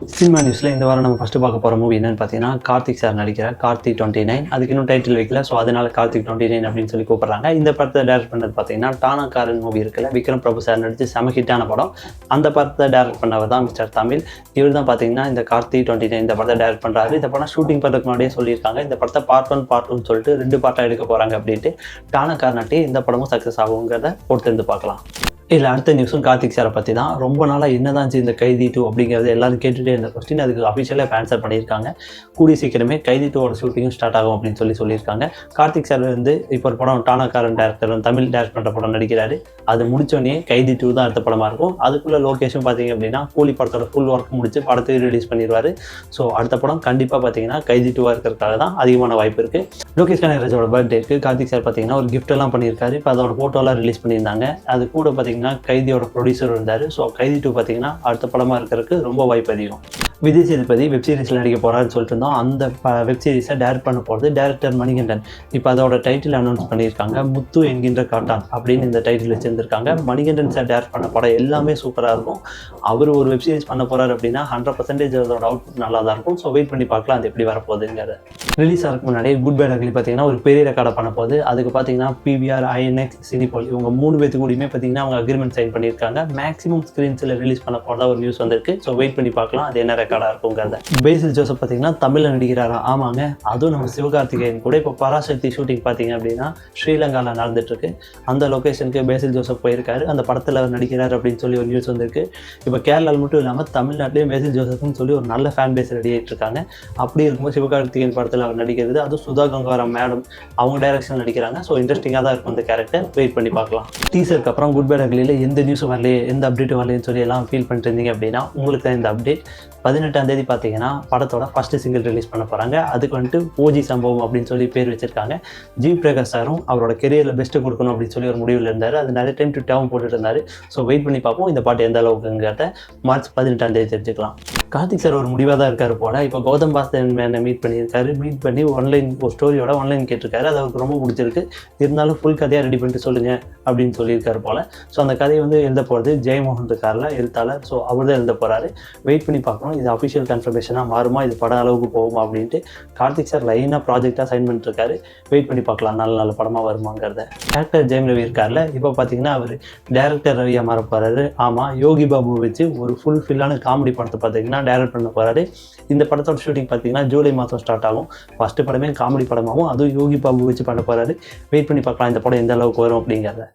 Cinema நியூஸில் இந்த வாரம் நம்ம ஃபஸ்ட்டு பார்க்க போகிற மூவி என்னென்னு பார்த்தீங்கன்னா, கார்த்திக் சார் நடிக்கிற கார்த்தி 29. அதுக்கு இன்னும் டைட்டில் வைக்கல. ஸோ அதனால கார்த்திக் 29 அப்படின்னு சொல்லி கூப்பிட்றாங்க. இந்த படத்தை டேரக்ட் பண்ணது பார்த்தீங்கன்னா, டானாக்காரன் மூவி இருக்குல்ல, விக்ரம் பிரபு சார் நடித்து செம ஹிட்டான படம். அந்த படத்தை டேரக்ட் பண்ணவர் தான் மிஸ்டர் தமிழ். இவர் தான் பார்த்தீங்கன்னா இந்த கார்த்தி 29 இந்த படத்தை டேரக்ட் பண்ணுறாரு. இந்த படம் ஷூட்டிங் பண்ணுறதுக்கு முன்னாடியே சொல்லியிருக்காங்க. இந்த படத்தை பார்ட் 1 பார்ட் 2 சொல்லிட்டு 2 பார்ட்டாக எடுக்க போகிறாங்க அப்படின்ட்டு. டானாக்காரனாட்டி இந்த படமும் சக்ஸஸ் ஆகுங்கிறத பொறுத்திருந்து பார்க்கலாம். இதில் அடுத்த நியூஸும் கார்த்திக் சாரை பற்றி தான். ரொம்ப நாளாக என்னதான் இந்த கைதி 2 அப்படிங்கிறது எல்லாரும் கேட்டுகிட்டே இருந்த கொஸ்டின் அதுக்கு அஃபிஷியலாக ஆன்சர் பண்ணியிருக்காங்க. கூடிய சீக்கிரமே கைதி 2 ஷூட்டிங்கும் ஸ்டார்ட் ஆகும் அப்படின்னு சொல்லியிருக்காங்க. கார்த்திக் சார் வந்து இப்போ ஒரு படம் டானாக்காரன் டேரக்டர் தமிழ் டேரக்ட் பண்ணுற படம் நடிக்கிறாரு. அது முடிச்சோடனே கைதி 2 தான் அடுத்த படமாக இருக்கும். அதுக்குள்ளே லோகேஷன் பார்த்தீங்க அப்படின்னா கூலி படத்தோட ஃபுல் ஒர்க் முடிச்சு படத்தையும் ரிலீஸ் பண்ணிடுவார். ஸோ அடுத்த படம் கண்டிப்பாக பார்த்தீங்கன்னா கைதி 2 இருக்கிறதுக்காக தான் அதிகமான வாய்ப்பு இருக்குது. லோகேஷ் கனகராஜோட பர்த்டேக்கு கார்த்திக் சார் பார்த்தீங்கன்னா ஒரு கிஃப்டெல்லாம் பண்ணியிருக்காரு. இப்போ அதோட ஃபோட்டோலாம் ரிலீஸ் பண்ணியிருந்தாங்க. அது கூட பார்த்தீங்கன்னா கைதியோட ப்ரொடியூசர் இருந்தார். ஸோ கைதி 2 பார்த்தீங்கன்னா அடுத்த படமாக இருக்கிறதுக்கு ரொம்ப வாய்ப்பு அதிகம். விஜய் சேதுபதி வெப் சீரிஸில் நடிக்க போகிறாருன்னு சொல்லிட்டு இருந்தோம். அந்த வெப் சீரிஸை டேரக்ட் பண்ண போகிறது டேரக்டர் மணிகண்டன். இப்போ அதோட டைட்டில் அனௌன்ஸ் பண்ணியிருக்காங்க. முத்து என்கின்ற காட்டான் அப்படின்னு இந்த டைட்டில் வச்சுருந்துருக்காங்க. மணிகண்டன் சார் டேரக்ட் பண்ண படம் எல்லாமே சூப்பராக இருக்கும். அவர் ஒரு வெப் சீரிஸ் பண்ண போகிறார் அப்படின்னா 100% அதோட அவுட்புட் நல்லா தான் இருக்கும். ஸோ வெயிட் பண்ணி பார்க்கலாம் அது எப்படி வரப்போகுதுங்கிறது. ரிலீஸ் ஆகிறதுக்கு முன்னாடி குட் பேட் அக்லி பார்த்தீங்கன்னா ஒரு பெரிய ரெக்கார்டை பண்ண போகுது. அதுக்கு பார்த்தீங்கன்னா PVR, INX, சினிபால் இவங்க 3 பேருக்கு கூடயுமே பார்த்தீங்கன்னா அவங்க அக்ரிமெண்ட் சைன் பண்ணியிருக்காங்க. மேக்ஸிமம் ஸ்க்ரீன்ஸில் ரிலீஸ் பண்ண போகிறதா ஒரு நியூஸ் வந்திருக்கு. ஸோ வெயிட் பண்ணி பார்க்கலாம் அது என்ன ரெக்கார்டாக இருக்குங்கிறத. பேசில் ஜோசப் பார்த்தீங்கன்னா தமிழில் நடிக்கிறாரா? ஆமாங்க, அதுவும் நம்ம சிவகார்த்திகேயன் கூட. இப்போ பராசக்தி ஷூட்டிங் பார்த்தீங்க அப்படின்னா ஸ்ரீலங்காவில் நடந்துட்டுருக்கு. அந்த லொக்கேஷனுக்கு பேசில் ஜோசப் போயிருக்காரு. அந்த படத்தில் அவர் நடிக்கிறார் அப்படின்னு சொல்லி ஒரு நியூஸ் வந்திருக்கு. இப்போ கேரளாவில் மட்டும் இல்லாமல் தமிழ்நாட்டிலையும் பேசில் ஜோசப்னு சொல்லி ஒரு நல்ல ஃபேன் பேஸ் ரெடி ஆகிட்டு இருக்காங்க. அப்படி இருக்கும்போது சிவகார்த்திகேயன் படத்தில் அவர் நடிக்கிறது, அதுவும் சுதா கங்காராம் மேடம் அவங்க டைரக்ஷன் நடிக்கிறாங்க. ஸோ இன்ட்ரெஸ்டிங்காக தான் இருக்கும் அந்த கேரக்டர். வெயிட் பண்ணி பார்க்கலாம். டீசருக்கு அப்புறம் குட் பேட் அக்லியில் எந்த நியூஸும் வரலையே, எந்த அப்டேட்டும் வரலைன்னு சொல்லி எல்லாம் ஃபீல் பண்ணிட்டு இருந்தீங்க அப்படின்னா உங்களுக்கு தான் இந்த அப்டேட். 18ஆம் தேதி பார்த்தீங்கன்னா படத்தோட ஃபஸ்ட்டு சிங்கிள் ரிலீஸ் பண்ண போகிறாங்க. அதுக்கு வந்துட்டு ஓஜி சம்பவம் அப்படின்னு சொல்லி பேர் வச்சிருக்காங்க. ஜி பிரகாஷ் சாரும் அவரோட கெரியரில் பெஸ்ட்டு கொடுக்கணும் அப்படின்னு சொல்லி ஒரு முடிவில் இருந்தார். அது நிறைய டைம் ட்விட்டாகவும் போட்டுட்டு இருந்தார். ஸோ வெயிட் பண்ணி பார்ப்போம் இந்த பாட்டு எந்த அளவுக்குங்கிறத மார்ச் 18ஆம் தேதி தெரிஞ்சுக்கலாம். கார்த்திக் சார் ஒரு முடிவாக தான் இருக்கார் போல். இப்போ கௌதம் பாஸ்கரன் மேனை மீட் பண்ணியிருக்காரு. மீட் பண்ணி ஒரு ஸ்டோரியோட ஆன்லைன் கேட்டிருக்காரு. அது அவருக்கு ரொம்ப பிடிச்சிருக்கு. இருந்தாலும் ஃபுல் கதையாக ரெடி பண்ணிட்டு சொல்லுங்கள் அப்படின்னு சொல்லியிருக்காரு போல். ஸோ அந்த கதையை வந்து எழுத போகிறது ஜெயமோகன் இருக்கார்ல எழுத்தாளர். ஸோ அவர் தான் எழுத போகிறாரு. வெயிட் பண்ணி பார்க்கணும் இது அஃபிஷியல் கன்ஃபர்மேஷனாக மாறுமா, இது படம் அளவுக்கு போகுமா அப்படின்ட்டு. கார்த்திக் சார் லைனாக ப்ராஜெக்டாக சைன் பண்ணிட்டுருக்காரு. வெயிட் பண்ணி பார்க்கலாம் நல்ல நல்ல படமாக வருமாங்கிறத. டேரக்டர் ஜெயம் ரவி இருக்கார்ல, இப்போ பார்த்தீங்கன்னா அவர் டேரக்டர் ரவியாக மாற போகிறாரு. ஆமாம், யோகி பாபு வச்சு ஒரு ஃபுல்லான காமெடி படத்தை பார்த்தீங்கன்னா டேரக்ட் பண்ண போகிறாரு. இந்த படத்தோட ஷூட்டிங் பார்த்தீங்கன்னா ஜூலை மாதம் ஸ்டார்ட் ஆகும். ஃபஸ்ட்டு படமே காமெடி படமாகவும் அதுவும் யோகி பாபு வச்சு பண்ண போகிறாரு. வெயிட் பண்ணி பார்க்கலாம் இந்த படம் எந்த அளவுக்கு வரும் அப்படிங்கிறத.